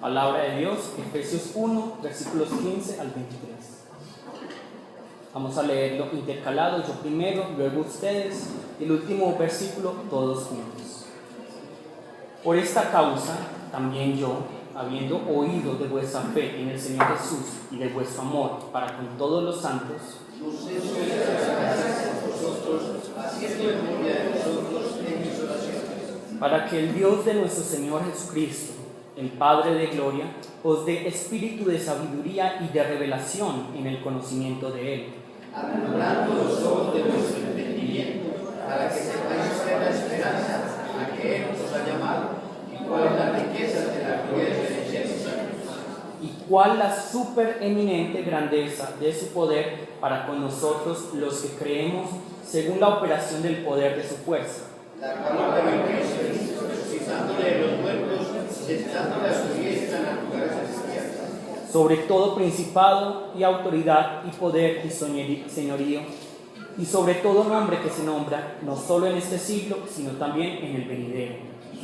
Palabra de Dios, Efesios 1, versículos 15 al 23. Vamos a leerlo intercalado, yo primero, luego ustedes, y el último versículo todos juntos. Por esta causa, también yo, habiendo oído de vuestra fe en el Señor Jesús y de vuestro amor para con todos los santos, para que el Dios de nuestro Señor Jesucristo, el Padre de gloria, os dé espíritu de sabiduría y de revelación en el conocimiento de Él, alumbrando los ojos de vuestro entendimiento, para que sepáis cuál es la esperanza a que Él os ha llamado, y cuál es la riqueza de la gloria de los santos, y cuál la supereminente grandeza de su poder para con nosotros los que creemos, según la operación del poder de su fuerza, la cual operó en Cristo, resucitándole de los muertos, sentándole a su diestra en los lugares celestiales, sobre todo principado y autoridad y poder y señorío, y sobre todo nombre que se nombra, no solo en este siglo, sino también en el venidero.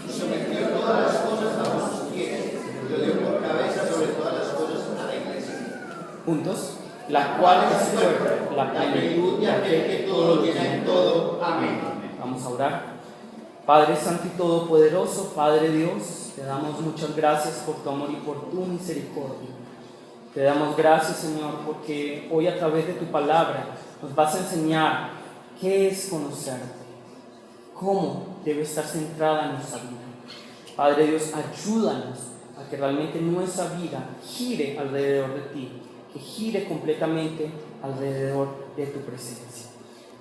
y sometió todas las cosas bajo sus pies, y lo dio por cabeza sobre todas las cosas a la iglesia. Juntos, la cual es su cuerpo, la plenitud de aquel que todo lo llena en todo. Amén. Vamos a orar. Padre Santo y Todopoderoso, Padre Dios, te damos muchas gracias por tu amor y por tu misericordia. Te damos gracias, Señor, porque hoy a través de tu palabra nos vas a enseñar qué es conocerte, cómo debe estar centrada nuestra vida. Padre Dios, ayúdanos a que realmente nuestra vida gire alrededor de ti, que gire completamente alrededor de tu presencia.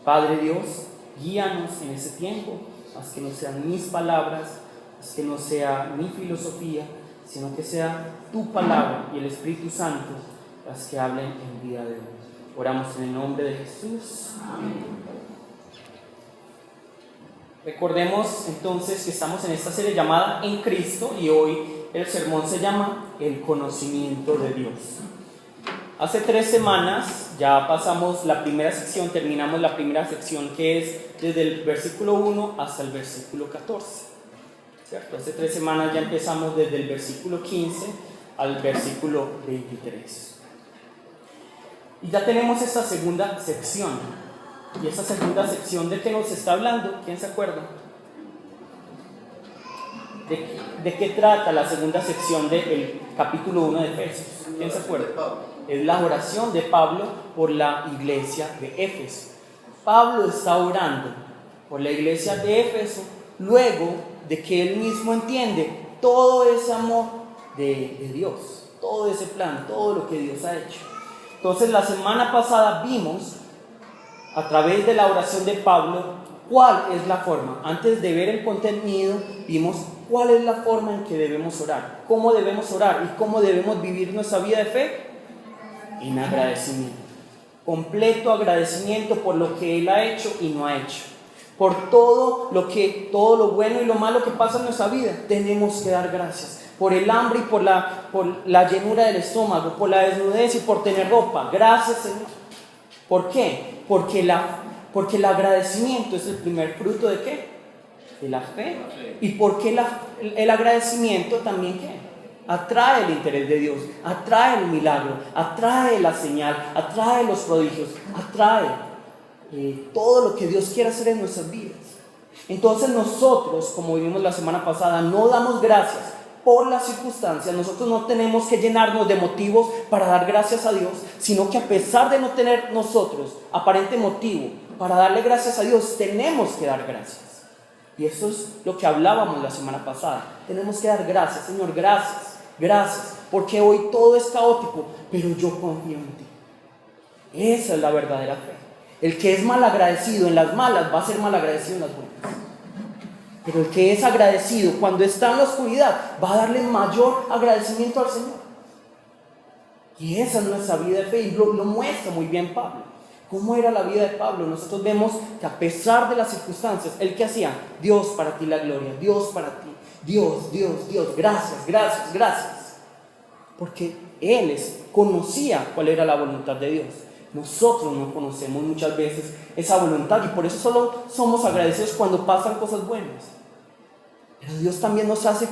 Padre Dios, guíanos en ese tiempo, haz que no sean mis palabras, haz que no sea mi filosofía, sino que sea tu palabra y el Espíritu Santo las que hablen en el día de hoy. Oramos en el nombre de Jesús. Amén. Recordemos entonces que estamos en esta serie llamada En Cristo y hoy el sermón se llama El conocimiento de Dios. Hace 3 semanas ya pasamos la primera sección, terminamos la primera sección que es desde el versículo 1 hasta el versículo 14. ¿Cierto? Hace 3 semanas ya empezamos desde el versículo 15 al versículo 23. Y ya tenemos esta segunda sección. ¿Y esta segunda sección de qué nos está hablando? ¿Quién se acuerda? ¿De qué trata la segunda sección del capítulo 1 de Efesios? ¿Quién se acuerda? Es la oración de Pablo por la iglesia de Éfeso. Pablo está orando por la iglesia de Éfeso luego de que él mismo entiende todo ese amor de Dios, todo ese plan, todo lo que Dios ha hecho. Entonces la semana pasada vimos a través de la oración de Pablo cuál es la forma. Antes de ver el contenido vimos cuál es la forma en que debemos orar, cómo debemos orar y cómo debemos vivir nuestra vida de fe en agradecimiento, completo agradecimiento por lo que Él ha hecho y no ha hecho, por todo lo bueno y lo malo que pasa en nuestra vida. Tenemos que dar gracias por el hambre y por la llenura del estómago, por la desnudez y por tener ropa. Gracias, Señor. ¿Por qué? Porque el agradecimiento es el primer fruto ¿de qué? De la fe. ¿Y porque el agradecimiento también qué? Atrae el interés de Dios, atrae el milagro, atrae la señal, atrae los prodigios, atrae todo lo que Dios quiere hacer en nuestras vidas. Entonces nosotros, como vimos la semana pasada, no damos gracias por las circunstancias. Nosotros no tenemos que llenarnos de motivos para dar gracias a Dios, sino que a pesar de no tener nosotros aparente motivo para darle gracias a Dios, tenemos que dar gracias. Y eso es lo que hablábamos la semana pasada. Tenemos que dar gracias. Señor, gracias. Gracias, porque hoy todo es caótico, pero yo confío en ti. Esa es la verdadera fe. El que es malagradecido en las malas va a ser malagradecido en las buenas. Pero el que es agradecido cuando está en la oscuridad va a darle mayor agradecimiento al Señor. Y esa es nuestra vida de fe y lo muestra muy bien Pablo. ¿Cómo era la vida de Pablo? Nosotros vemos que a pesar de las circunstancias, ¿él qué hacía? Dios, para ti la gloria, Dios para ti. Dios, Dios, Dios, gracias, gracias, gracias. Porque él conocía cuál era la voluntad de Dios. Nosotros no conocemos muchas veces esa voluntad y por eso solo somos agradecidos cuando pasan cosas buenas. Pero Dios también nos hace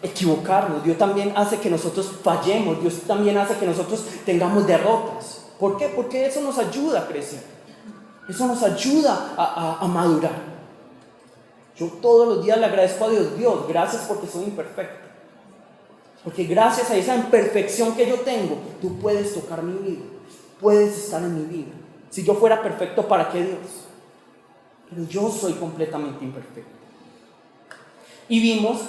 equivocarnos, Dios también hace que nosotros fallemos, Dios también hace que nosotros tengamos derrotas. ¿Por qué? Porque eso nos ayuda a crecer, eso nos ayuda a madurar. Yo todos los días le agradezco a Dios: Dios, gracias porque soy imperfecto, porque gracias a esa imperfección que yo tengo, tú puedes tocar mi vida, puedes estar en mi vida. Si yo fuera perfecto, ¿para qué Dios? Pero yo soy completamente imperfecto. Y vimos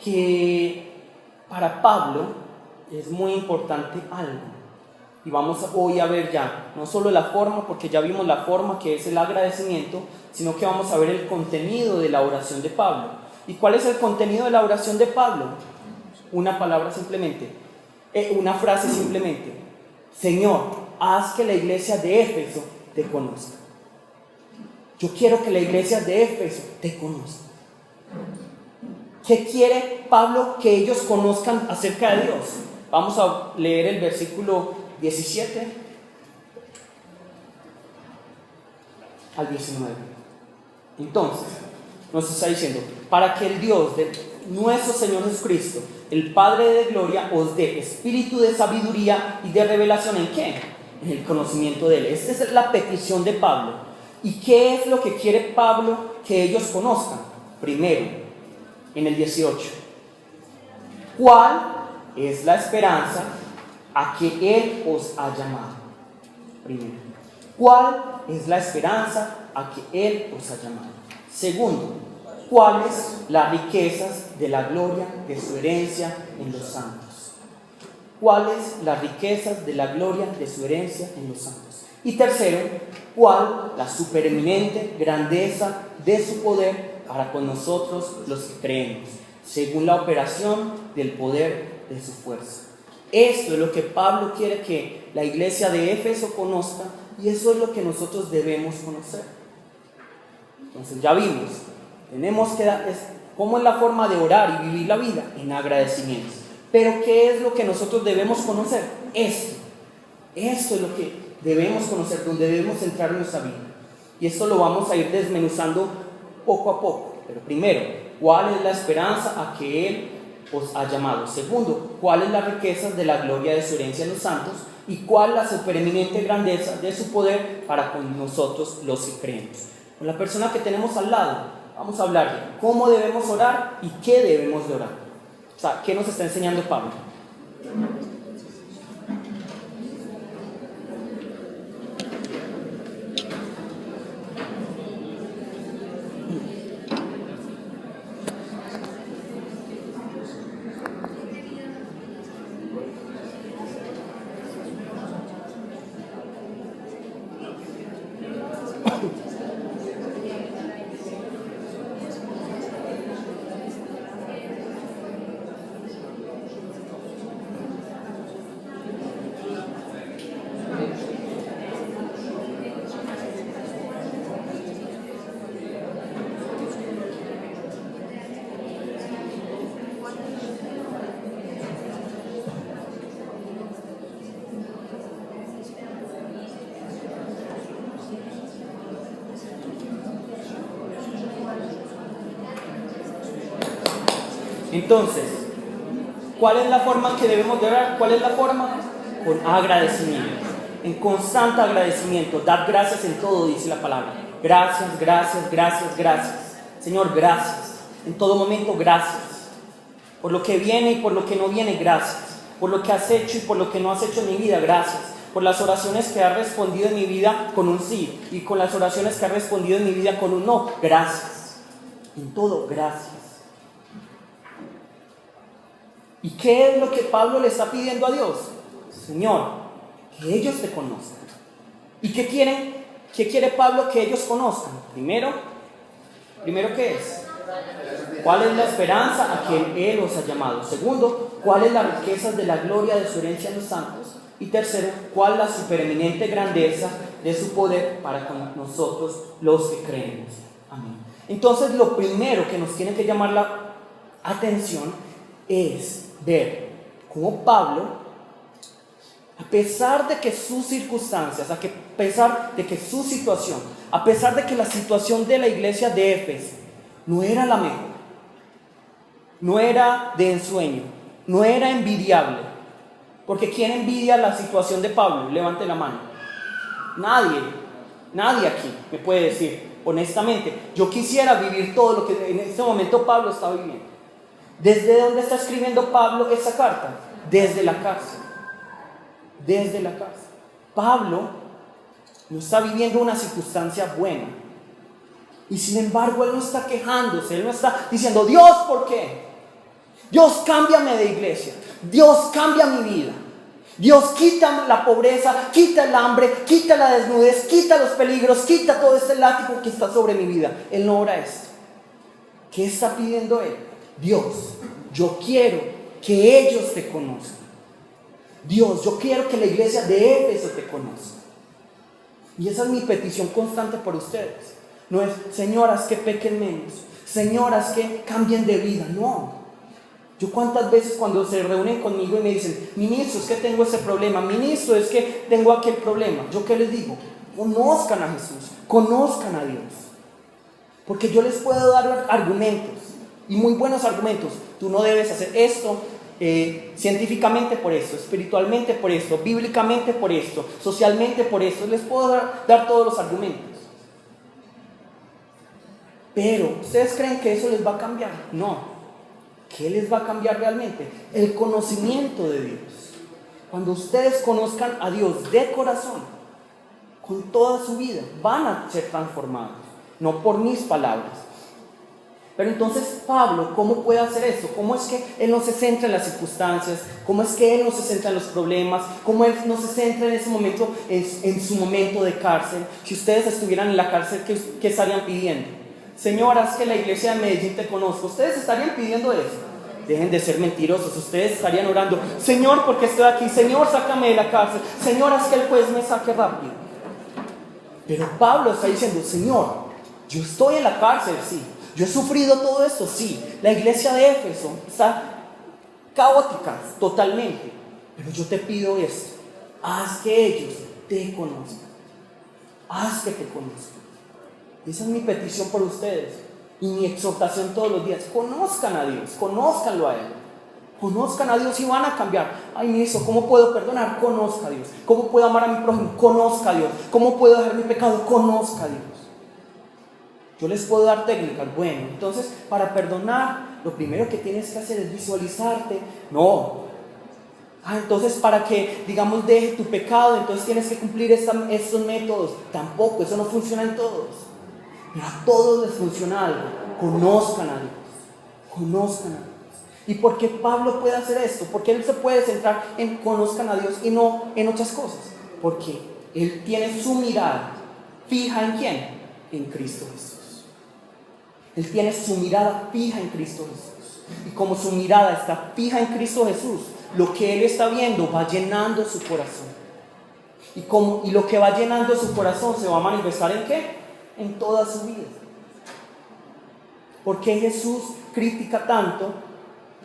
que para Pablo es muy importante algo. Y vamos hoy a ver ya, no solo la forma, porque ya vimos la forma, que es el agradecimiento, sino que vamos a ver el contenido de la oración de Pablo. ¿Y cuál es el contenido de la oración de Pablo? Una palabra simplemente, una frase simplemente: Señor, haz que la iglesia de Éfeso te conozca. Yo quiero que la iglesia de Éfeso te conozca. ¿Qué quiere Pablo que ellos conozcan acerca de Dios? Vamos a leer el versículo 17 al 19. Entonces, nos está diciendo: para que el Dios de nuestro Señor Jesucristo, el Padre de gloria, os dé espíritu de sabiduría y de revelación. ¿En qué? En el conocimiento de Él. Esta es la petición de Pablo. ¿Y qué es lo que quiere Pablo que ellos conozcan? Primero, en el 18, ¿cuál es la esperanza a que Él os ha llamado? Primero, ¿cuál es la esperanza a que Él os ha llamado? Segundo, ¿cuáles las riquezas de la gloria de su herencia en los santos? ¿Cuáles las riquezas de la gloria de su herencia en los santos? Y tercero, ¿cuál la supereminente grandeza de su poder para con nosotros los que creemos, según la operación del poder de su fuerza? Esto es lo que Pablo quiere que la iglesia de Éfeso conozca, y eso es lo que nosotros debemos conocer. Entonces ya vimos, tenemos que cómo es la forma de orar y vivir la vida en agradecimiento. Pero ¿qué es lo que nosotros debemos conocer? Esto es lo que debemos conocer, donde debemos entrar en nuestra vida. Y esto lo vamos a ir desmenuzando poco a poco. Pero primero, ¿cuál es la esperanza a que Él os ha llamado? Segundo, ¿cuáles las riquezas de la gloria de su herencia en los santos? ¿Y cuál la supereminente grandeza de su poder para con nosotros los que creemos? Con la persona que tenemos al lado, vamos a hablar de cómo debemos orar y qué debemos de orar. O sea, ¿qué nos está enseñando Pablo? Entonces, ¿cuál es la forma que debemos de orar? ¿Cuál es la forma? Con agradecimiento, en constante agradecimiento. Dar gracias en todo, dice la palabra. Gracias, gracias, gracias, gracias. Señor, gracias. En todo momento, gracias. Por lo que viene y por lo que no viene, gracias. Por lo que has hecho y por lo que no has hecho en mi vida, gracias. Por las oraciones que has respondido en mi vida con un sí, y con las oraciones que has respondido en mi vida con un no, gracias. En todo, gracias. ¿Y qué es lo que Pablo le está pidiendo a Dios? Señor, que ellos te conozcan. ¿Y qué quieren? ¿Qué quiere Pablo que ellos conozcan? Primero, ¿qué es? ¿Cuál es la esperanza a que Él os ha llamado? Segundo, ¿cuáles las riquezas de la gloria de su herencia en los santos? Y tercero, ¿cuál la supereminente grandeza de su poder para con nosotros los que creemos? Amén. Entonces, lo primero que nos tiene que llamar la atención es ver cómo Pablo, a pesar de que sus circunstancias, a pesar de que su situación, a pesar de que la situación de la iglesia de Éfeso no era la mejor, no era de ensueño, no era envidiable. Porque ¿quién envidia la situación de Pablo? Levante la mano. Nadie aquí me puede decir, honestamente, yo quisiera vivir todo lo que en este momento Pablo está viviendo. ¿Desde dónde está escribiendo Pablo esa carta? Desde la cárcel. Desde la cárcel. Pablo no está viviendo una circunstancia buena. Y sin embargo, él no está quejándose, él no está diciendo, Dios, ¿por qué? Dios, cámbiame de iglesia. Dios, cambia mi vida. Dios, quita la pobreza, quita el hambre, quita la desnudez, quita los peligros, quita todo este látigo que está sobre mi vida. Él no ora esto. ¿Qué está pidiendo él? Dios, yo quiero que ellos te conozcan. Dios, yo quiero que la iglesia de Éfeso te conozca. Y esa es mi petición constante por ustedes. No es, señoras, que pequen menos, señoras, que cambien de vida. No. Yo cuántas veces cuando se reúnen conmigo y me dicen, ministro, es que tengo ese problema, ministro, es que tengo aquel problema. ¿Yo qué les digo? Conozcan a Jesús, conozcan a Dios. Porque yo les puedo dar argumentos, y muy buenos argumentos. Tú no debes hacer esto, científicamente por esto, espiritualmente por esto, bíblicamente por esto, socialmente por esto. Les puedo dar todos los argumentos. Pero, ¿ustedes creen que eso les va a cambiar? No. ¿Qué les va a cambiar realmente? El conocimiento de Dios. Cuando ustedes conozcan a Dios de corazón, con toda su vida, van a ser transformados. No por mis palabras. Pero entonces Pablo, ¿cómo puede hacer esto? ¿Cómo es que él no se centra en las circunstancias? ¿Cómo es que él no se centra en los problemas? ¿Cómo él no se centra en ese momento, en su momento de cárcel? Si ustedes estuvieran en la cárcel, ¿qué estarían pidiendo? Señoras, que la iglesia de Medellín te conozca. Ustedes estarían pidiendo eso. Dejen de ser mentirosos. Ustedes estarían orando, Señor, ¿por qué estoy aquí? Señor, sácame de la cárcel. Señoras, que el juez me saque rápido. Pero Pablo está diciendo, Señor, yo estoy en la cárcel, sí. Yo he sufrido todo esto, sí. La iglesia de Éfeso está caótica totalmente. Pero yo te pido esto. Haz que ellos te conozcan. Haz que te conozcan. Esa es mi petición por ustedes. Y mi exhortación todos los días. Conozcan a Dios, conózcanlo a Él. Conozcan a Dios y van a cambiar. Ay, ministro, ¿cómo puedo perdonar? Conozca a Dios. ¿Cómo puedo amar a mi prójimo? Conozca a Dios. ¿Cómo puedo dejar mi pecado? Conozca a Dios. Yo les puedo dar técnicas. Bueno, entonces para perdonar, lo primero que tienes que hacer es visualizarte. No. Entonces para que, digamos, deje tu pecado, entonces tienes que cumplir estos métodos. Tampoco, eso no funciona en todos. Pero a todos les funciona algo. Conozcan a Dios. Conozcan a Dios. ¿Y por qué Pablo puede hacer esto? Porque él se puede centrar en conozcan a Dios y no en otras cosas. Porque él tiene su mirada fija ¿en quién? En Cristo Jesús. Él tiene su mirada fija en Cristo Jesús. Y como su mirada está fija en Cristo Jesús, lo que él está viendo va llenando su corazón. Y lo que va llenando su corazón se va a manifestar ¿en qué? En toda su vida. ¿Por qué Jesús critica tanto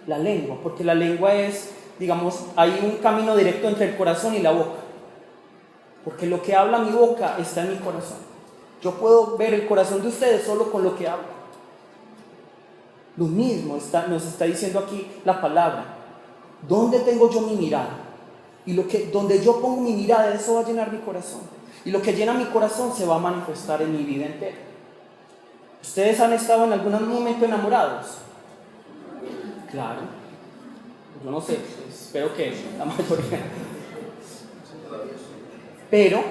la lengua? Porque la lengua es, digamos, hay un camino directo entre el corazón y la boca. Porque lo que habla mi boca está en mi corazón. Yo puedo ver el corazón de ustedes solo con lo que hablo. Lo mismo nos está diciendo aquí la palabra. ¿Dónde tengo yo mi mirada? Y donde yo pongo mi mirada, eso va a llenar mi corazón. Y lo que llena mi corazón se va a manifestar en mi vida entera. ¿Ustedes han estado en algún momento enamorados? Claro. Yo no sé, espero que la mayoría. Pero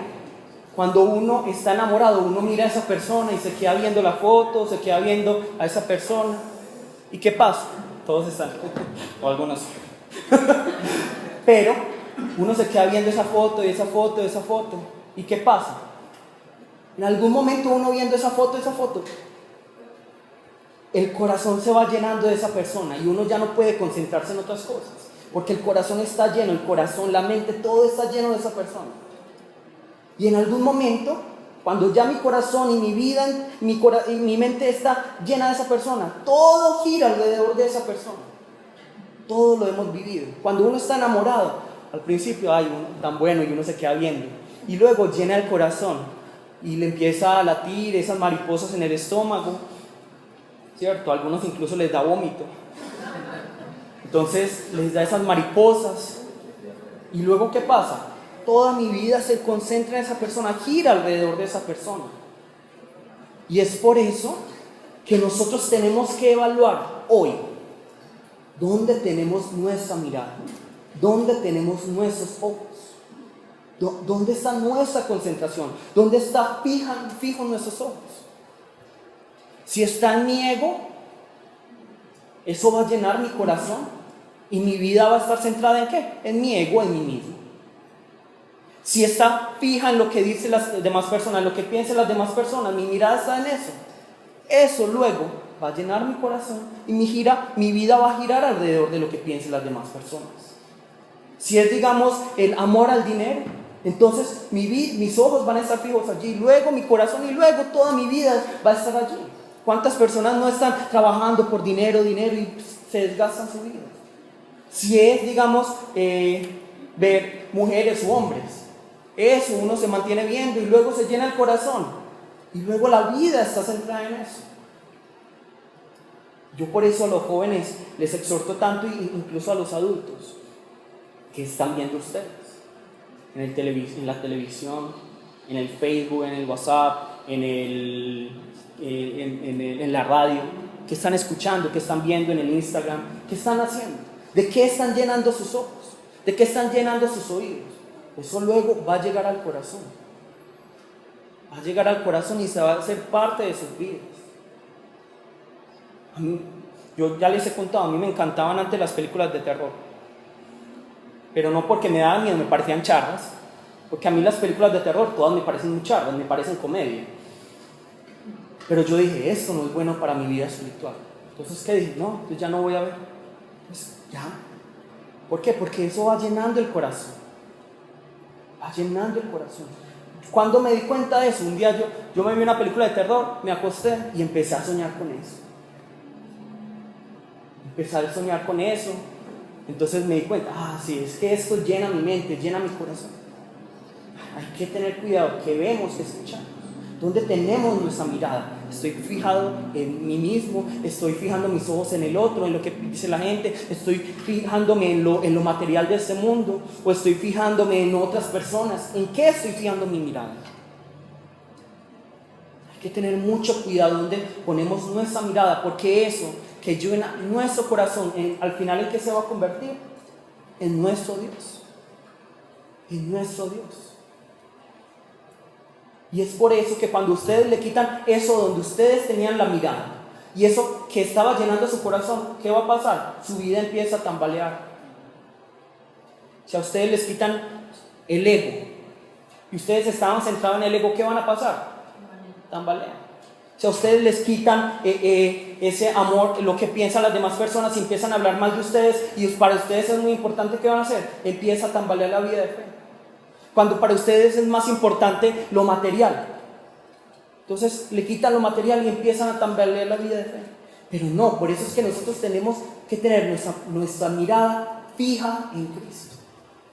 cuando uno está enamorado, uno mira a esa persona y se queda viendo la foto, se queda viendo a esa persona. ¿Y qué pasa? Todos están, o algunos. Pero uno se queda viendo esa foto y esa foto y esa foto. ¿Y qué pasa? En algún momento uno viendo esa foto, el corazón se va llenando de esa persona y uno ya no puede concentrarse en otras cosas. Porque el corazón está lleno, el corazón, la mente, todo está lleno de esa persona. Y en algún momento, cuando ya mi corazón y mi vida y mi mente está llena de esa persona, todo gira alrededor de esa persona. Todo lo hemos vivido. Cuando uno está enamorado, al principio, ay, tan bueno, y uno se queda viendo. Y luego llena el corazón y le empieza a latir esas mariposas en el estómago, ¿cierto? A algunos incluso les da vómito. Entonces les da esas mariposas. ¿Y luego qué pasa? Toda mi vida se concentra en esa persona, gira alrededor de esa persona. Y es por eso que nosotros tenemos que evaluar hoy dónde tenemos nuestra mirada, dónde tenemos nuestros ojos, dónde está nuestra concentración, dónde está fijo nuestros ojos. Si está en mi ego, eso va a llenar mi corazón y mi vida va a estar centrada ¿en qué? En mi ego, en mí mismo. Si está fija en lo que dicen las demás personas, lo que piensan las demás personas, mi mirada está en eso. Eso luego va a llenar mi corazón y mi vida va a girar alrededor de lo que piensen las demás personas. Si es, digamos, el amor al dinero, entonces mis ojos van a estar fijos allí, luego mi corazón y luego toda mi vida va a estar allí. ¿Cuántas personas no están trabajando por dinero y se desgastan su vida? Si es, digamos, ver mujeres u hombres, eso uno se mantiene viendo y luego se llena el corazón y luego la vida está centrada en eso. Yo por eso a los jóvenes les exhorto tanto, incluso a los adultos, que están viendo ustedes en la televisión, en el Facebook, en el WhatsApp, en la radio, que están escuchando, que están viendo en el Instagram, ¿qué están haciendo? ¿De qué están llenando sus ojos? ¿De qué están llenando sus oídos? Eso luego va a llegar al corazón. Va a llegar al corazón y se va a hacer parte de sus vidas. Yo ya les he contado, a mí me encantaban antes las películas de terror. Pero no porque me daban miedo, me parecían charras. Porque a mí las películas de terror todas me parecen muy charras, me parecen comedia. Pero yo dije, esto no es bueno para mi vida espiritual. Entonces, ¿qué dije? No, yo ya no voy a ver. Pues ya. ¿Por qué? Porque eso va llenando el corazón. Va llenando el corazón. Cuando me di cuenta de eso, un día yo me vi una película de terror, me acosté y empecé a soñar con eso. Empecé a soñar con eso. Entonces me di cuenta, sí, es que esto llena mi mente, llena mi corazón. Hay que tener cuidado, que vemos, que escuchamos. ¿Dónde tenemos nuestra mirada? Estoy fijado en mí mismo, estoy fijando mis ojos en el otro, en lo que dice la gente, estoy fijándome en lo material de este mundo, o estoy fijándome en otras personas. ¿En qué estoy fijando mi mirada? Hay que tener mucho cuidado donde ponemos nuestra mirada, porque eso que llena nuestro corazón, al final ¿en qué se va a convertir? En nuestro Dios. En nuestro Dios. Y es por eso que cuando ustedes le quitan eso donde ustedes tenían la mirada y eso que estaba llenando su corazón, ¿qué va a pasar? Su vida empieza a tambalear. Si a ustedes les quitan el ego y ustedes estaban centrados en el ego, ¿qué van a pasar? Tambalean. Si a ustedes les quitan ese amor, lo que piensan las demás personas y empiezan a hablar mal de ustedes y para ustedes es muy importante, ¿qué van a hacer? Empieza a tambalear la vida de fe. Cuando para ustedes es más importante lo material, entonces le quitan lo material y empiezan a tambalear la vida de fe. Pero no, por eso es que nosotros tenemos que tener nuestra mirada fija en Cristo,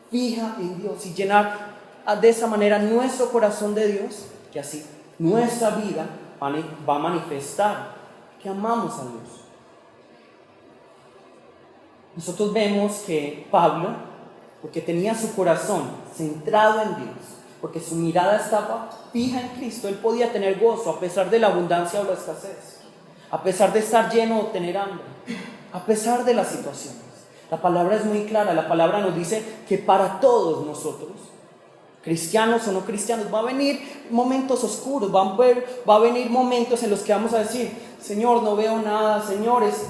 fija en Dios, y llenar de esa manera nuestro corazón de Dios, que así nuestra vida va a manifestar que amamos a Dios. Nosotros vemos que Pablo, porque tenía su corazón centrado en Dios, porque su mirada estaba fija en Cristo, él podía tener gozo a pesar de la abundancia o la escasez, a pesar de estar lleno o tener hambre, a pesar de las situaciones. La palabra es muy clara, la palabra nos dice que para todos nosotros, cristianos o no cristianos, va a venir momentos oscuros, va a venir momentos en los que vamos a decir, Señor, no veo nada, señores,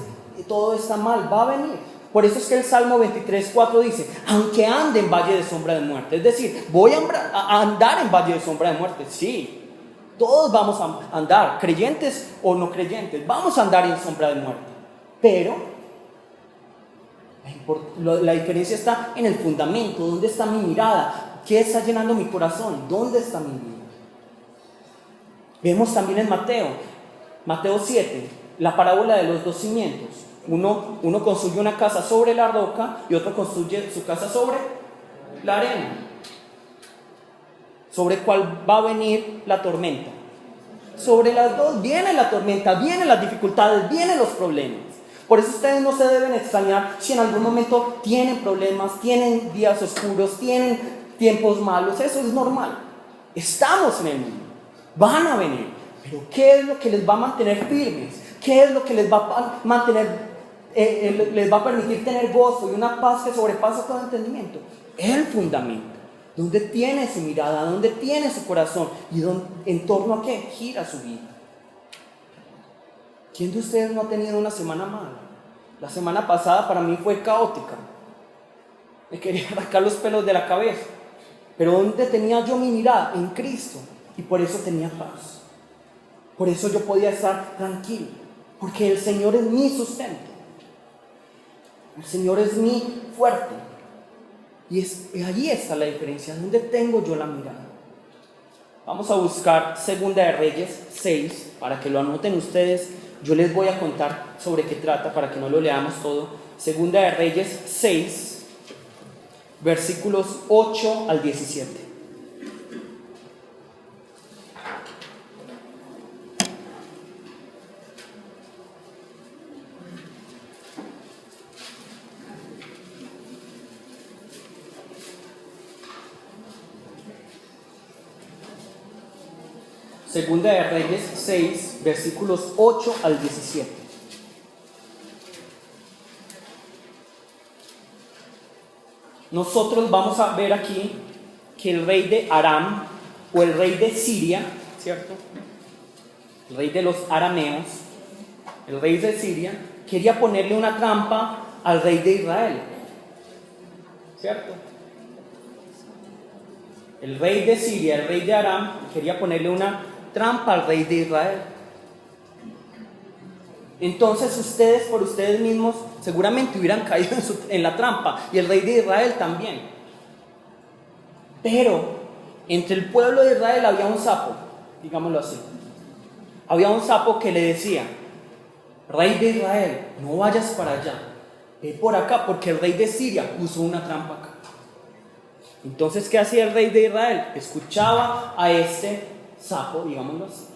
todo está mal, va a venir. Por eso es que el Salmo 23:4 dice, aunque ande en valle de sombra de muerte, es decir, voy a andar en valle de sombra de muerte, sí, todos vamos a andar, creyentes o no creyentes, vamos a andar en sombra de muerte, pero la diferencia está en el fundamento, ¿dónde está mi mirada? ¿Qué está llenando mi corazón? ¿Dónde está mi vida? Vemos también en Mateo 7, la parábola de los dos cimientos. Uno construye una casa sobre la roca y otro construye su casa sobre la arena, sobre cuál va a venir la tormenta. Sobre las dos viene la tormenta, vienen las dificultades, vienen los problemas. Por eso ustedes no se deben extrañar si en algún momento tienen problemas, tienen días oscuros, tienen tiempos malos. Eso es normal. Estamos en el mundo. Van a venir. Pero ¿qué es lo que les va a mantener firmes? ¿Qué es lo que les va a mantener, les va a permitir tener gozo y una paz que sobrepasa todo entendimiento? El fundamento. ¿Dónde tiene su mirada? ¿Dónde tiene su corazón? ¿Y en torno a qué gira su vida? ¿Quién de ustedes no ha tenido una semana mala? La semana pasada para mí fue caótica. Me quería arrancar los pelos de la cabeza. Pero ¿dónde tenía yo mi mirada? En Cristo. Y por eso tenía paz. Por eso yo podía estar tranquilo. Porque el Señor es mi sustento. El Señor es mi fuerte. Y allí está la diferencia. ¿Dónde tengo yo la mirada? Vamos a buscar 2 de Reyes 6, para que lo anoten ustedes. Yo les voy a contar sobre qué trata, para que no lo leamos todo. 2 de Reyes 6, versículos 8 al 17. Segunda de Reyes 6, versículos 8 al 17. Nosotros vamos a ver aquí que el rey de Aram, o el rey de Siria, ¿cierto? El rey de los arameos, el rey de Siria, quería ponerle una trampa al rey de Israel, ¿cierto? El rey de Siria, el rey de Aram, quería ponerle una trampa al rey de Israel. Entonces ustedes por ustedes mismos seguramente hubieran caído en la trampa, y el rey de Israel también. Pero entre el pueblo de Israel había un sapo, digámoslo así. Había un sapo que le decía: rey de Israel, no vayas para allá, ve por acá, porque el rey de Siria puso una trampa acá. Entonces, ¿qué hacía el rey de Israel? Escuchaba a este sapo, digámoslo así,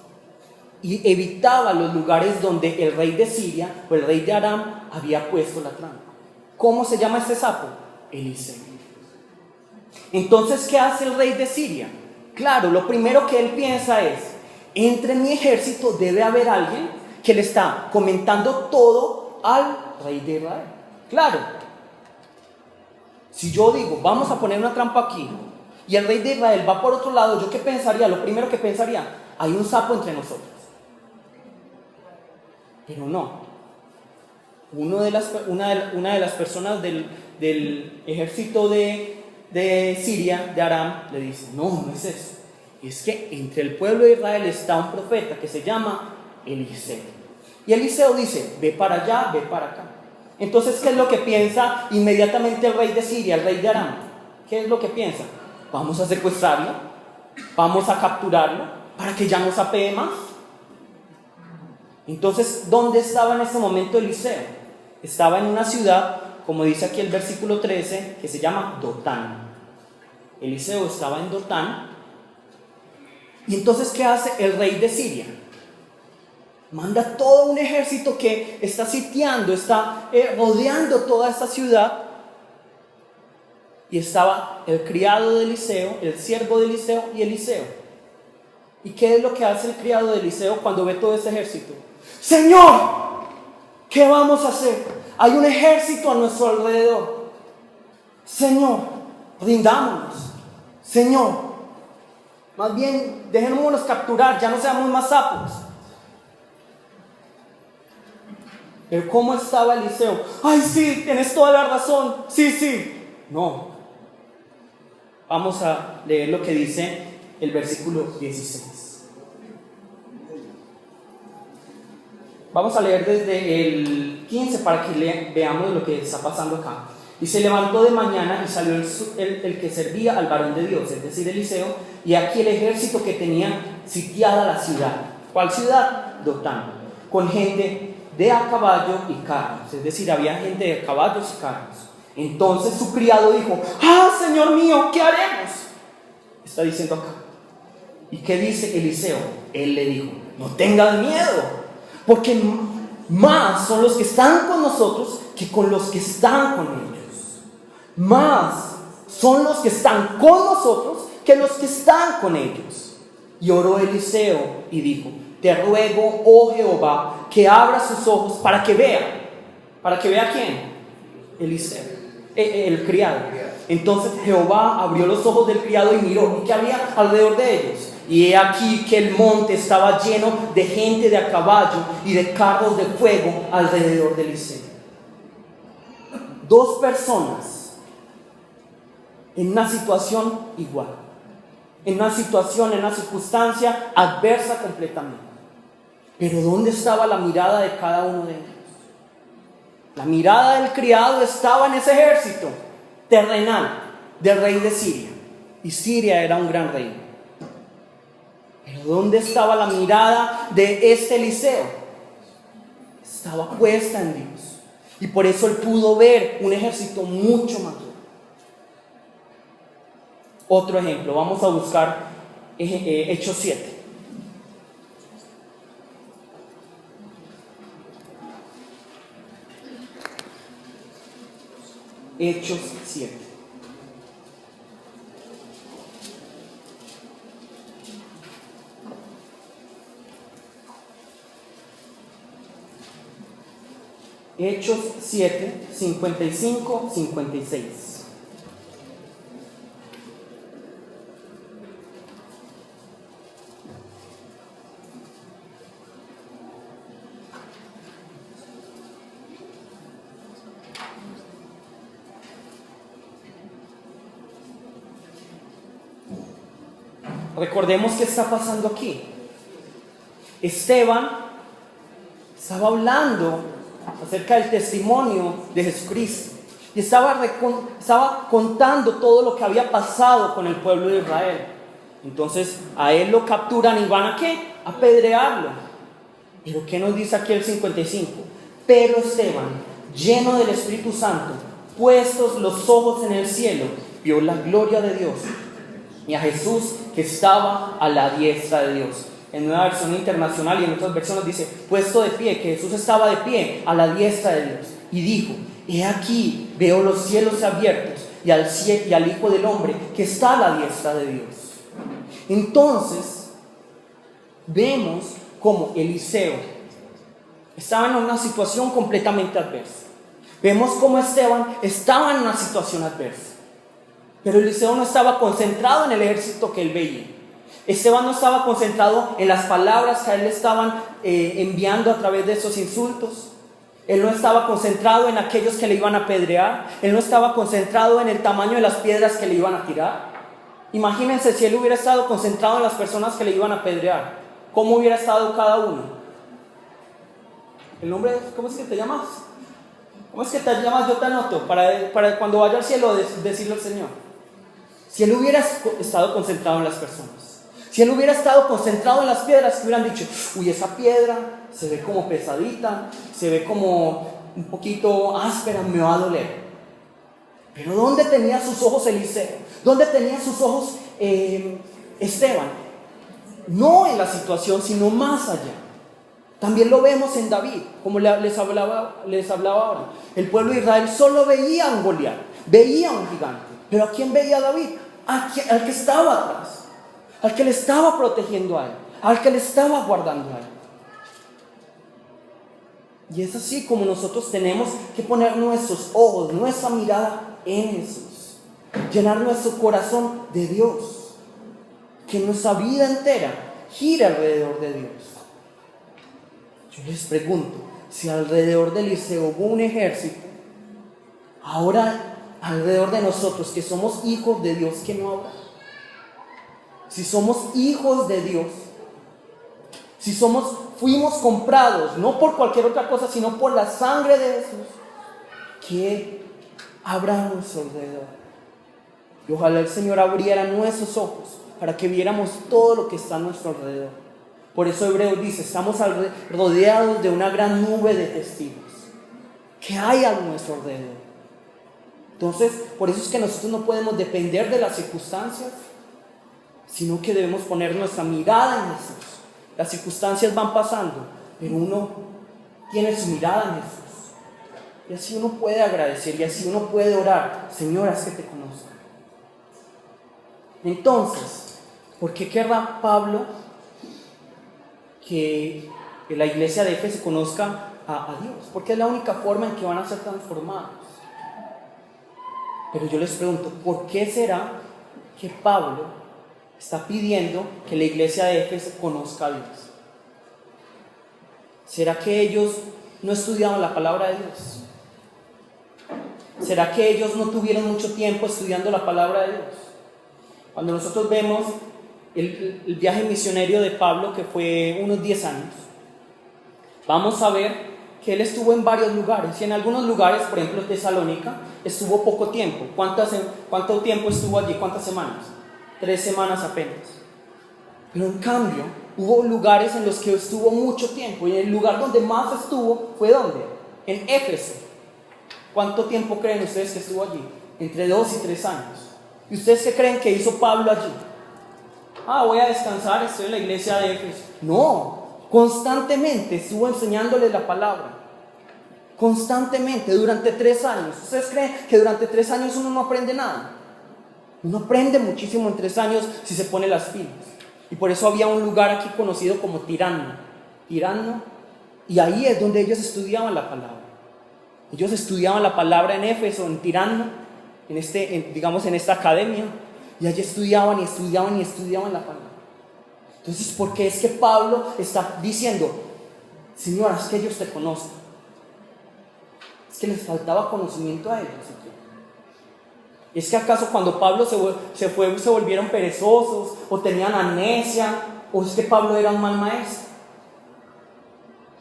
y evitaba los lugares donde el rey de Siria o el rey de Aram había puesto la trampa. ¿Cómo se llama este sapo? Eliseo. Entonces, ¿qué hace el rey de Siria? Claro, lo primero que él piensa es: entre mi ejército debe haber alguien que le está comentando todo al rey de Israel. Claro, si yo digo, vamos a poner una trampa aquí, y el rey de Israel va por otro lado, ¿yo qué pensaría? Lo primero que pensaría: hay un sapo entre nosotros. Pero no. Una de las personas del ejército de Siria, de Aram, le dice: no es eso. Es que entre el pueblo de Israel está un profeta que se llama Eliseo. Y Eliseo dice: ve para allá, ve para acá. Entonces, ¿qué es lo que piensa inmediatamente el rey de Siria, el rey de Aram? ¿Qué es lo que piensa? Vamos a secuestrarlo, vamos a capturarlo para que ya no sapee más. Entonces, ¿dónde estaba en ese momento Eliseo? Estaba en una ciudad, como dice aquí el versículo 13, que se llama Dotán. Eliseo estaba en Dotán. Y entonces, ¿qué hace el rey de Siria? Manda todo un ejército que está sitiando, está rodeando toda esta ciudad. Y estaba el criado de Eliseo, el siervo de Eliseo y Eliseo. ¿Y qué es lo que hace el criado de Eliseo cuando ve todo ese ejército? Señor, ¿qué vamos a hacer? Hay un ejército a nuestro alrededor. Señor, rindámonos. Señor, más bien dejémonos capturar, ya no seamos más sapos. Pero ¿cómo estaba Eliseo? Ay, sí, tienes toda la razón. Sí. No. Vamos a leer lo que dice el versículo 16. Vamos a leer desde el 15 para que veamos lo que está pasando acá. Y se levantó de mañana y salió el que servía al varón de Dios, es decir, Eliseo, y aquí el ejército que tenía sitiada la ciudad. ¿Cuál ciudad? Dotán. Con gente de a caballo y carros, es decir, había gente de caballos y carros. Entonces su criado dijo: Señor mío, ¿qué haremos? Está diciendo acá. ¿Y qué dice Eliseo? Él le dijo: no tengas miedo, porque más son los que están con nosotros que con los que están con ellos. Más son los que están con nosotros que los que están con ellos. Y oró Eliseo y dijo: te ruego, oh Jehová, que abra sus ojos para que vea. ¿Para que vea quién? Eliseo, el criado. Entonces Jehová abrió los ojos del criado y miró, ¿y qué había alrededor de ellos? Y he aquí que el monte estaba lleno de gente de a caballo y de carros de fuego alrededor de Eliseo. Dos personas en una situación igual, en una circunstancia adversa completamente. Pero ¿dónde estaba la mirada de cada uno de ellos? La mirada del criado estaba en ese ejército terrenal del rey de Siria. Y Siria era un gran reino. Pero ¿dónde estaba la mirada de este Eliseo? Estaba puesta en Dios. Y por eso él pudo ver un ejército mucho mayor. Otro ejemplo, vamos a buscar Hechos 7. Hechos 7. Hechos 7, 55, 56. Recordemos qué está pasando aquí. Esteban estaba hablando acerca del testimonio de Jesucristo y estaba contando todo lo que había pasado con el pueblo de Israel. Entonces a él lo capturan y van ¿a qué? A apedrearlo. Pero ¿qué nos dice aquí el 55? Pero Esteban, lleno del Espíritu Santo, puestos los ojos en el cielo, vio la gloria de Dios y a Jesús que estaba a la diestra de Dios. En una versión internacional y en otras versiones dice puesto de pie, que Jesús estaba de pie a la diestra de Dios. Y dijo: he aquí, veo los cielos abiertos y al Hijo del Hombre que está a la diestra de Dios. Entonces vemos como Eliseo estaba en una situación completamente adversa. Vemos como Esteban estaba en una situación adversa. Pero Eliseo no estaba concentrado en el ejército que él veía. Esteban no estaba concentrado en las palabras que a él le estaban enviando a través de esos insultos. Él no estaba concentrado en aquellos que le iban a apedrear. Él no estaba concentrado en el tamaño de las piedras que le iban a tirar. Imagínense si él hubiera estado concentrado en las personas que le iban a apedrear. ¿Cómo hubiera estado cada uno? El nombre, ¿cómo es que te llamas? ¿Cómo es que te llamas? Yo te anoto para cuando vaya al cielo decirle al Señor. Si él hubiera estado concentrado en las personas, si él hubiera estado concentrado en las piedras, que hubieran dicho: uy, esa piedra se ve como pesadita, se ve como un poquito áspera, me va a doler. Pero ¿dónde tenía sus ojos Eliseo? ¿Dónde tenía sus ojos Esteban? No en la situación, sino más allá. También lo vemos en David, como les hablaba ahora. El pueblo de Israel solo veía a un Goliat, veía a un gigante. Pero ¿a quién veía David? Al que estaba atrás, al que le estaba protegiendo a él, al que le estaba guardando a él. Y es así como nosotros tenemos que poner nuestros ojos, nuestra mirada en Jesús. Llenar nuestro corazón de Dios. Que nuestra vida entera gire alrededor de Dios. Yo les pregunto, si alrededor de Eliseo hubo un ejército, ahora alrededor de nosotros que somos hijos de Dios, ¿qué no habrá? Si somos hijos de Dios, si fuimos comprados, no por cualquier otra cosa, sino por la sangre de Jesús, ¿qué habrá a nuestro alrededor? Y ojalá el Señor abriera nuestros ojos para que viéramos todo lo que está a nuestro alrededor. Por eso Hebreos dice: estamos rodeados de una gran nube de testigos. ¿Qué hay a nuestro alrededor? Entonces, por eso es que nosotros no podemos depender de las circunstancias, sino que debemos poner nuestra mirada en Jesús. Las circunstancias van pasando, pero uno tiene su mirada en Jesús. Y así uno puede agradecer, y así uno puede orar: Señor, haz que te conozca. Entonces, ¿por qué querrá Pablo que la iglesia de Éfeso conozca a Dios? Porque es la única forma en que van a ser transformados. Pero yo les pregunto, ¿por qué será que Pablo está pidiendo que la iglesia de Éfeso conozca a Dios? ¿Será que ellos no estudiaban la palabra de Dios? ¿Será que ellos no tuvieron mucho tiempo estudiando la palabra de Dios? Cuando nosotros vemos el viaje misionero de Pablo, que fue unos 10 años, vamos a ver que él estuvo en varios lugares, y en algunos lugares, por ejemplo Tesalónica, estuvo poco tiempo. ¿Cuánto tiempo estuvo allí? ¿Cuántas semanas? 3 semanas apenas. Pero en cambio, hubo lugares en los que estuvo mucho tiempo, y el lugar donde más estuvo fue ¿dónde? En Éfeso. ¿Cuánto tiempo creen ustedes que estuvo allí? Entre 2 y 3 años. ¿Y ustedes qué creen que hizo Pablo allí? Voy a descansar, estoy en la iglesia de Éfeso. No, constantemente estuvo enseñándoles la palabra. Constantemente, durante 3 años. ¿Ustedes creen que durante 3 años uno no aprende nada? Uno aprende muchísimo en 3 años si se pone las pilas. Y por eso había un lugar aquí conocido como Tirano, y ahí es donde ellos estudiaban la palabra. Ellos estudiaban la palabra en Éfeso, en Tirano, en esta academia, y allí estudiaban la palabra. Entonces, ¿por qué es que Pablo está diciendo: Señor, haz que ellos te conozcan? Es que les faltaba conocimiento a ellos. ¿Es que acaso cuando Pablo se volvieron perezosos, o tenían amnesia, o es que Pablo era un mal maestro?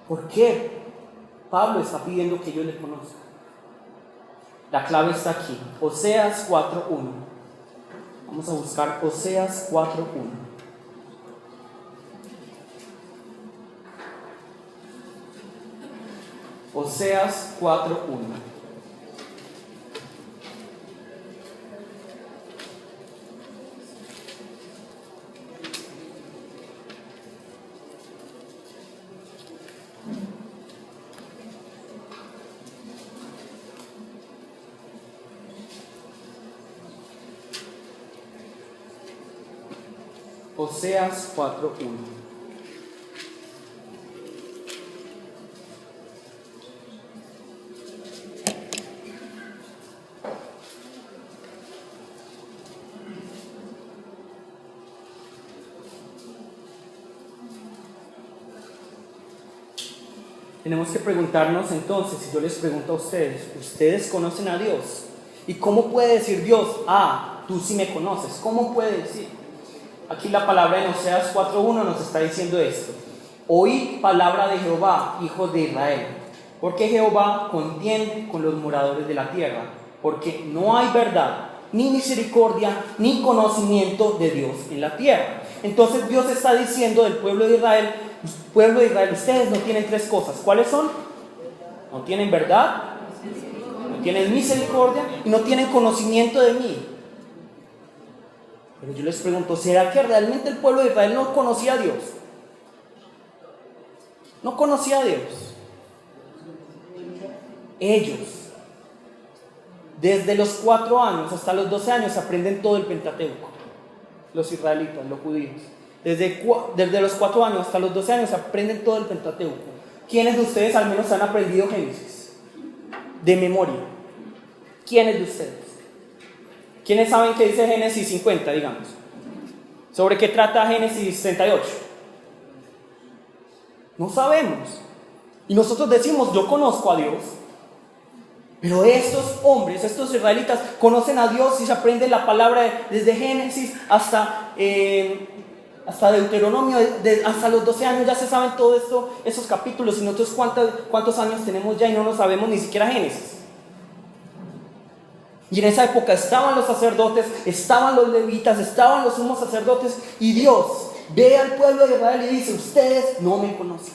¿Por qué Pablo está pidiendo que ellos le conozcan? La clave está aquí, Oseas 4:1. Vamos a buscar Oseas 4:1. Oseas 4:1. Oseas 4:1. Tenemos que preguntarnos entonces, si yo les pregunto a ustedes: ¿ustedes conocen a Dios? ¿Y cómo puede decir Dios: tú sí me conoces? ¿Cómo puede decir? Aquí la palabra en Oseas 4:1 nos está diciendo esto: oíd palabra de Jehová, hijos de Israel, porque Jehová contiende con los moradores de la tierra, porque no hay verdad, ni misericordia, ni conocimiento de Dios en la tierra. Entonces Dios está diciendo del pueblo de Israel: ustedes no tienen 3 cosas. ¿Cuáles son? No tienen verdad, no tienen misericordia y no tienen conocimiento de mí. Pero yo les pregunto, ¿será que realmente el pueblo de Israel no conocía a Dios? No conocía a Dios. Ellos, desde los 4 años hasta los 12 años, aprenden todo el Pentateuco. Los israelitas, los judíos. Desde los 4 años hasta los 12 años aprenden todo el Pentateuco. ¿Quiénes de ustedes al menos han aprendido Génesis? De memoria. ¿Quiénes de ustedes? ¿Quiénes saben qué dice Génesis 50, digamos? ¿Sobre qué trata Génesis 68? No sabemos. Y nosotros decimos: yo conozco a Dios. Pero estos hombres, estos israelitas, conocen a Dios y se aprenden la palabra desde Génesis hasta Deuteronomio, hasta los 12 años ya se saben todo esto, esos capítulos. Y nosotros ¿cuántos años tenemos ya y no nos sabemos ni siquiera Génesis? Y en esa época estaban los sacerdotes, estaban los levitas, estaban los sumos sacerdotes, y Dios ve al pueblo de Israel y dice: ustedes no me conocen.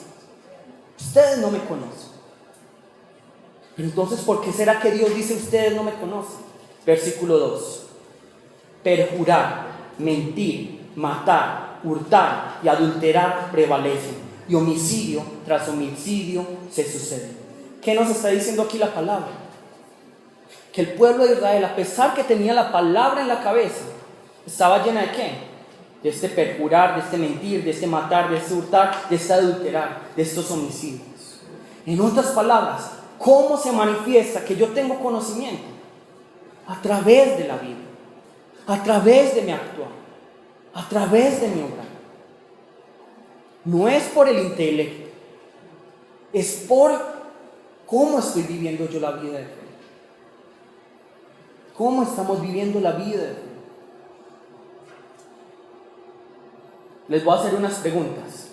Ustedes no me conocen. Pero entonces, ¿por qué será que Dios dice: ustedes no me conocen? Versículo 2. Perjurar, mentir, matar, hurtar y adulterar prevalecen. y homicidio tras homicidio se sucede. ¿Qué nos está diciendo aquí la palabra? Que el pueblo de Israel, a pesar que tenía la palabra en la cabeza, estaba llena de ¿qué? De este perjurar, de este mentir, de este matar, de este hurtar, de este adulterar, de estos homicidios. En otras palabras, ¿cómo se manifiesta que yo tengo conocimiento? A través de la Biblia, a través de mi actuar, a través de mi obrar. No es por el intelecto, es por cómo estoy viviendo yo la vida de fe. ¿Cómo estamos viviendo la vida de fe? Les voy a hacer unas preguntas.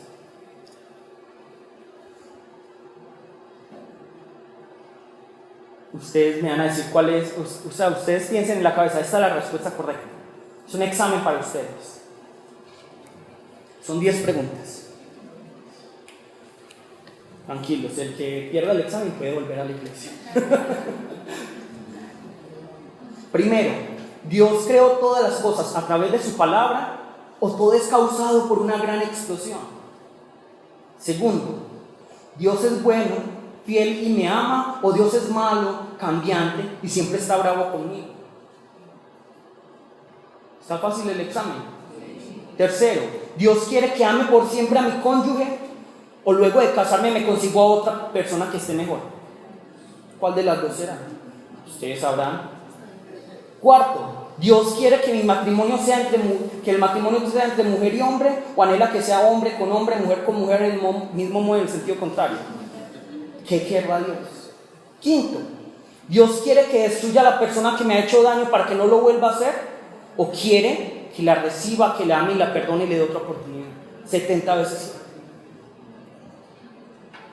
Ustedes me van a decir cuál es, o sea, ustedes piensen en la cabeza, esta es la respuesta correcta. Es un examen para ustedes. Son 10 preguntas. Tranquilos, el que pierda el examen puede volver a la iglesia. Primero, ¿Dios creó todas las cosas a través de su palabra o todo es causado por una gran explosión? Segundo, ¿Dios es bueno, fiel y me ama, o Dios es malo, cambiante y siempre está bravo conmigo? ¿Está fácil el examen? Tercero, ¿Dios quiere que ame por siempre a mi cónyuge o luego de casarme me consigo a otra persona que esté mejor? ¿Cuál de las dos será? Ustedes sabrán. Cuarto, ¿Dios quiere que mi matrimonio sea que el matrimonio sea entre mujer y hombre, o anhela que sea hombre con mujer en el mismo modo, en el sentido contrario? ¿Qué querrá Dios? Quinto, ¿Dios quiere que destruya a la persona que me ha hecho daño para que no lo vuelva a hacer? ¿O quiere que la reciba, que la ame y la perdone y le dé otra oportunidad? 70 veces.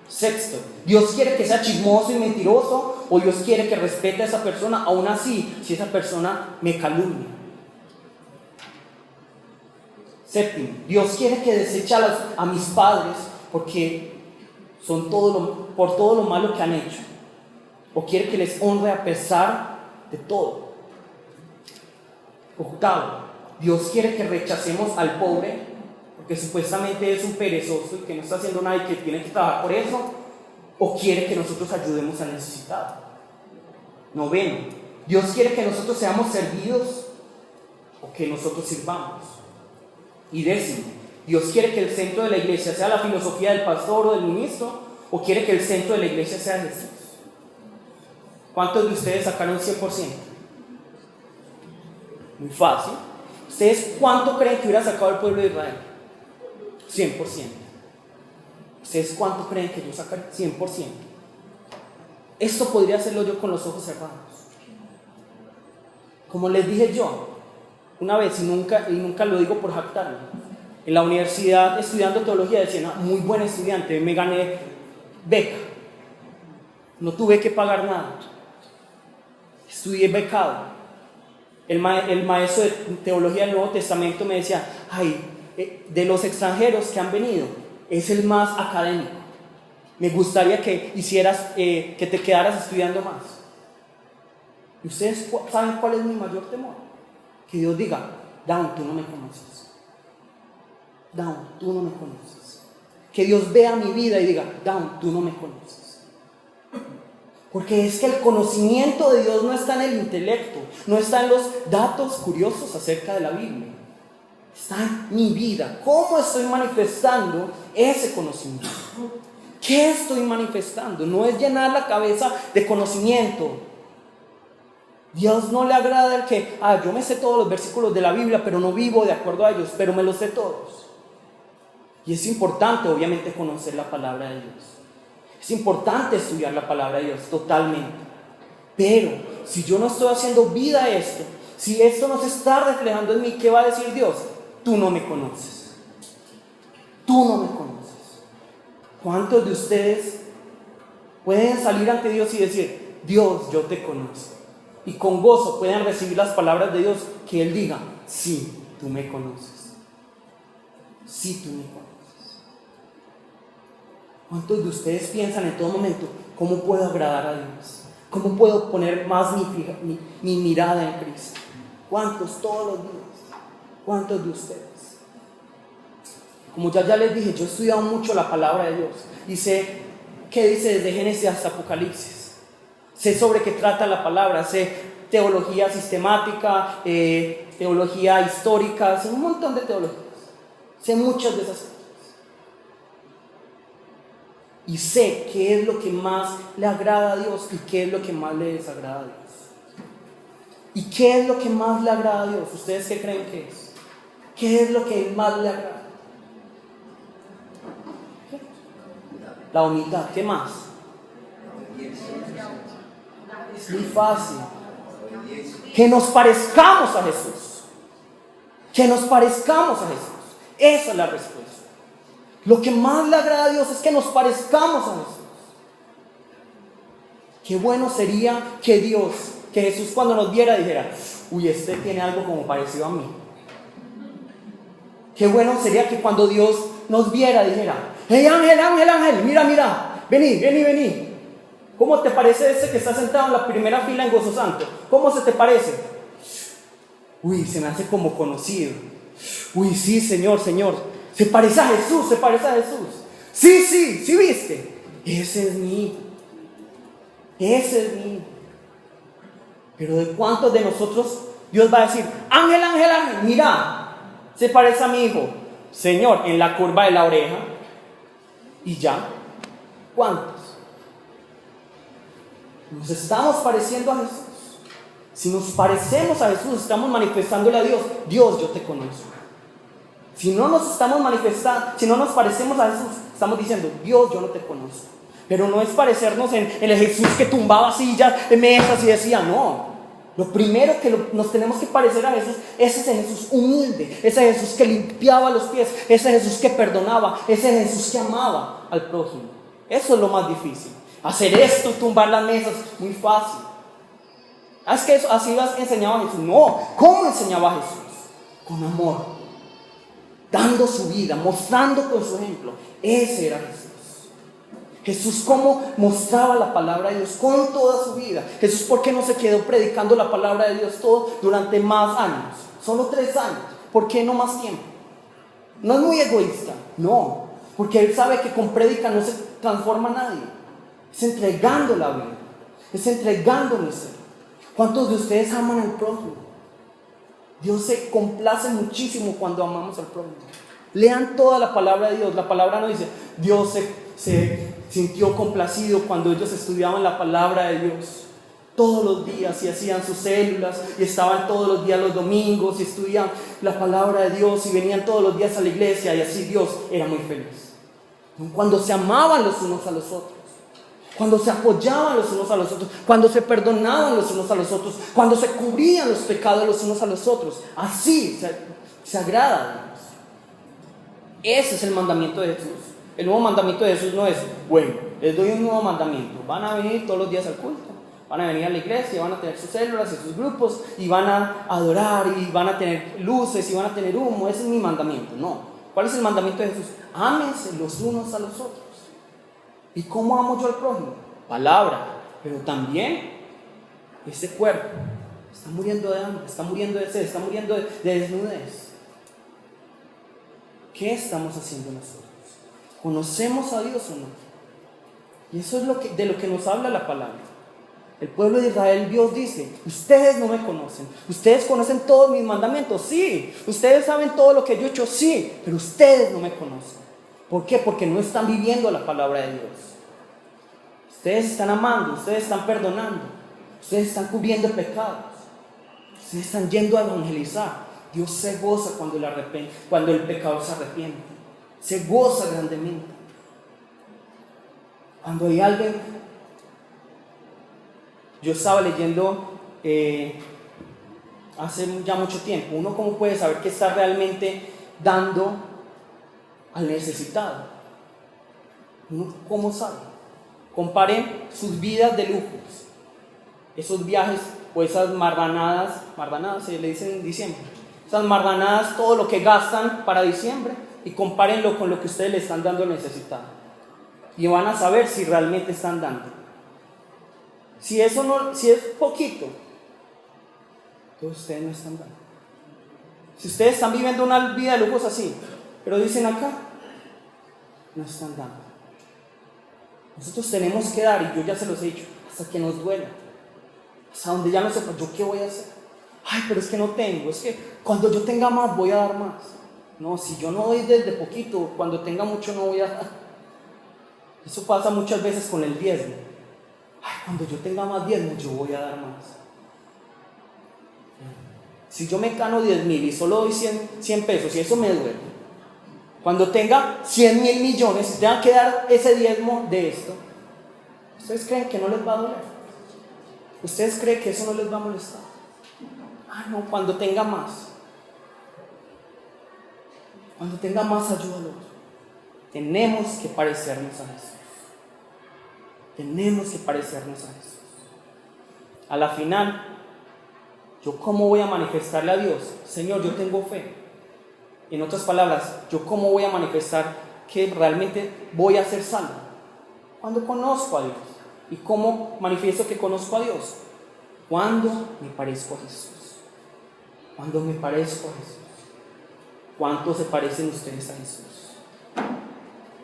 Sexto, ¿Dios quiere que sea chismoso y mentiroso, o Dios quiere que respete a esa persona, aún así, si esa persona me calumnia? Séptimo, ¿Dios quiere que deseche a mis padres porque son por todo lo malo que han hecho, o quiere que les honre a pesar de todo? Octavo, ¿Dios quiere que rechacemos al pobre porque supuestamente es un perezoso y que no está haciendo nada y que tiene que trabajar por eso, o quiere que nosotros ayudemos al necesitado? Noveno, ¿Dios quiere que nosotros seamos servidos o que nosotros sirvamos? Y décimo, ¿Dios quiere que el centro de la iglesia sea la filosofía del pastor o del ministro, o quiere que el centro de la iglesia sea Jesús? ¿Cuántos de ustedes sacaron 100%? Muy fácil. ¿Ustedes cuánto creen que hubiera sacado el pueblo de Israel? 100%. ¿Ustedes cuánto creen que yo sacaré? 100%. Esto podría hacerlo yo con los ojos cerrados. Como les dije yo una vez, y nunca lo digo por jactarme, en la universidad estudiando teología decían, muy buen estudiante, me gané beca, no tuve que pagar nada, estudié becado. El maestro de teología del Nuevo Testamento me decía, de los extranjeros que han venido, es el más académico. Me gustaría que que te quedaras estudiando más. ¿Y ustedes saben cuál es mi mayor temor? Que Dios diga, Down, tú no me conoces. Down, tú no me conoces. Que Dios vea mi vida y diga, Down, tú no me conoces. Porque es que el conocimiento de Dios no está en el intelecto, no está en los datos curiosos acerca de la Biblia. Está en mi vida. ¿Cómo estoy manifestando ese conocimiento? ¿Qué estoy manifestando? No es llenar la cabeza de conocimiento. Dios no le agrada el que, yo me sé todos los versículos de la Biblia, pero no vivo de acuerdo a ellos, pero me los sé todos. Y es importante, obviamente, conocer la palabra de Dios. Es importante estudiar la palabra de Dios, totalmente. Pero, si yo no estoy haciendo vida a esto, si esto no se está reflejando en mí, ¿qué va a decir Dios? Tú no me conoces. Tú no me conoces. ¿Cuántos de ustedes pueden salir ante Dios y decir, Dios, yo te conozco? Y con gozo pueden recibir las palabras de Dios, que Él diga, sí, tú me conoces. Sí, tú me conoces. ¿Cuántos de ustedes piensan en todo momento, cómo puedo agradar a Dios? ¿Cómo puedo poner más mi mirada en Cristo? ¿Cuántos todos los días? ¿Cuántos de ustedes? Como ya les dije, yo he estudiado mucho la palabra de Dios y sé qué dice desde Génesis hasta Apocalipsis. Sé sobre qué trata la palabra, sé teología sistemática, teología histórica, sé un montón de teologías. Sé muchas de esas cosas. Y sé qué es lo que más le agrada a Dios y qué es lo que más le desagrada a Dios. ¿Y qué es lo que más le agrada a Dios? ¿Ustedes qué creen que es? ¿Qué es lo que más le agrada? ¿Qué? La humildad. ¿Qué más? Es muy fácil. Que nos parezcamos a Jesús. Que nos parezcamos a Jesús. Esa es la respuesta. Lo que más le agrada a Dios es que nos parezcamos a Jesús. Qué bueno sería que Jesús cuando nos viera dijera: uy, este tiene algo como parecido a mí. Qué bueno sería que cuando Dios nos viera dijera: hey Ángel, Ángel, Ángel, mira, vení. ¿Cómo te parece ese que está sentado en la primera fila en Gozo Santo? ¿Cómo se te parece? Uy, se me hace como conocido. Uy, sí, Señor. Se parece a Jesús. Sí, viste. Ese es mi hijo. Pero ¿de cuántos de nosotros Dios va a decir: Ángel, mira, se parece a mi hijo? Señor, en la curva de la oreja. ¿Y ya? ¿Cuántos? Nos estamos pareciendo a Jesús. Si nos parecemos a Jesús, estamos manifestándole a Dios: Dios, yo te conozco. Si no nos estamos manifestando, si no nos parecemos a Jesús, estamos diciendo: Dios, yo no te conozco. Pero no es parecernos en el Jesús que tumbaba sillas, mesas y decía, no. Lo primero que nos tenemos que parecer a Jesús es ese Jesús humilde, ese Jesús que limpiaba los pies, ese Jesús que perdonaba, ese Jesús que amaba al prójimo. Eso es lo más difícil. Hacer esto, tumbar las mesas, muy fácil. ¿Es que eso, así lo has enseñado a Jesús? No. ¿Cómo enseñaba a Jesús? Con amor, dando su vida, mostrando con su ejemplo. Ese era Jesús. Jesús cómo mostraba la palabra de Dios con toda su vida. Jesús, ¿por qué no se quedó predicando la palabra de Dios todo durante más años? Solo 3 años. ¿Por qué no más tiempo? No es muy egoísta, no, porque Él sabe que con prédica no se transforma nadie. Es entregando la vida, es entregando mi ser. ¿Cuántos de ustedes aman al prójimo? Dios se complace muchísimo cuando amamos al prójimo. Lean toda la palabra de Dios. La palabra no dice: Dios se sintió complacido cuando ellos estudiaban la palabra de Dios todos los días y hacían sus células y estaban todos los días los domingos y estudiaban la palabra de Dios y venían todos los días a la iglesia, y así Dios era muy feliz. Cuando se amaban los unos a los otros, cuando se apoyaban los unos a los otros, cuando se perdonaban los unos a los otros, cuando se cubrían los pecados los unos a los otros, así se agrada a Dios. Ese es el mandamiento de Jesús. El nuevo mandamiento de Jesús no es: bueno, les doy un nuevo mandamiento, van a venir todos los días al culto, van a venir a la iglesia, van a tener sus células y sus grupos y van a adorar y van a tener luces y van a tener humo. Ese es mi mandamiento. No. ¿Cuál es el mandamiento de Jesús? Ámense los unos a los otros. ¿Y cómo amo yo al prójimo? Palabra, pero también este cuerpo está muriendo de hambre, está muriendo de sed, está muriendo de desnudez. ¿Qué estamos haciendo nosotros? ¿Conocemos a Dios o no? Y eso es de lo que nos habla la palabra. El pueblo de Israel, Dios dice: ustedes no me conocen, ustedes conocen todos mis mandamientos, sí, ustedes saben todo lo que yo he hecho, sí, pero ustedes no me conocen. ¿Por qué? Porque no están viviendo la palabra de Dios. Ustedes están amando, ustedes están perdonando, ustedes están cubriendo pecados, ustedes están yendo a evangelizar. Dios se goza cuando el pecador se arrepiente, se goza grandemente. Cuando hay alguien, yo estaba leyendo hace ya mucho tiempo, uno cómo puede saber que está realmente dando al necesitado. ¿Uno cómo sabe? Comparen sus vidas de lujos, esos viajes o esas marranadas se le dicen en diciembre, esas marranadas, todo lo que gastan para diciembre, y compárenlo con lo que ustedes le están dando al necesitado, y van a saber si realmente están dando. Si es poquito, entonces ustedes no están dando. Si ustedes están viviendo una vida de lujos así, Pero dicen acá, no están dando. Nosotros tenemos que dar, y yo ya se los he dicho, hasta que nos duela, hasta donde ya no sepa, ¿yo qué voy a hacer? Ay, pero es que no tengo, es que cuando yo tenga más voy a dar más. No, si yo no doy desde poquito, cuando tenga mucho no voy a dar. Eso pasa muchas veces con el diezmo. Ay, cuando yo tenga más diezmo yo voy a dar más. Si yo me gano 10,000 y solo doy 100 pesos y eso me duele, cuando tenga 100,000 millones y tenga que dar ese diezmo de esto, ¿ustedes creen que no les va a doler? ¿Ustedes creen que eso no les va a molestar? Ah, no, cuando tenga más. Cuando tenga más, ayúdalo. Tenemos que parecernos a Jesús. Tenemos que parecernos a Jesús. A la final, ¿yo cómo voy a manifestarle a Dios? Señor, yo tengo fe. En otras palabras, ¿yo cómo voy a manifestar que realmente voy a ser salvo? Cuando conozco a Dios. ¿Y cómo manifiesto que conozco a Dios? Cuando me parezco a Jesús. Cuando me parezco a Jesús. ¿Cuántos se parecen ustedes a Jesús?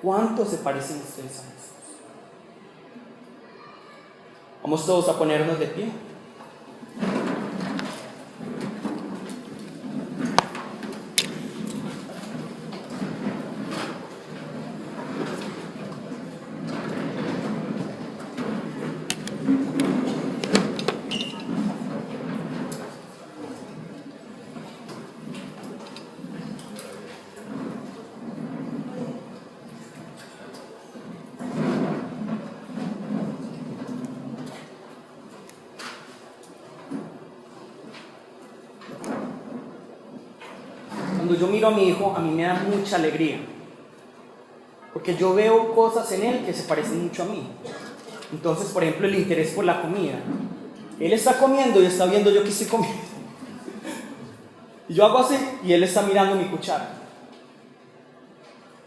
¿Cuántos se parecen ustedes a Jesús? Vamos todos a ponernos de pie. Cuando yo miro a mi hijo, a mí me da mucha alegría, porque yo veo cosas en él que se parecen mucho a mí. Entonces, por ejemplo, el interés por la comida. Él está comiendo y está viendo yo que estoy comiendo. Y yo hago así y él está mirando mi cuchara.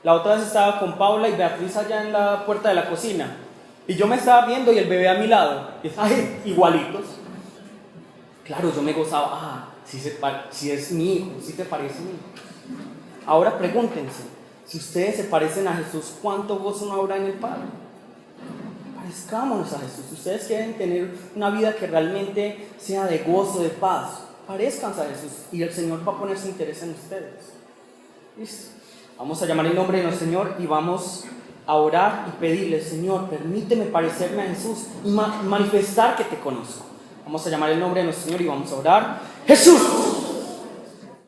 La otra vez estaba con Paula y Beatriz allá en la puerta de la cocina. Y yo me estaba viendo y el bebé a mi lado. Y ay, igualitos. Claro, yo me gozaba. Si es mi hijo, si te parece a mí. Ahora pregúntense, si ustedes se parecen a Jesús, ¿cuánto gozo no habrá en el Padre? Parezcámonos a Jesús. Si ustedes quieren tener una vida que realmente sea de gozo, de paz, parezcanse a Jesús y el Señor va a poner su interés en ustedes. ¿Listo? Vamos a llamar el nombre de nuestro Señor y vamos a orar y pedirle: Señor, permíteme parecerme a Jesús y manifestar que te conozco. Vamos a llamar el nombre de nuestro Señor y vamos a orar. Jesús,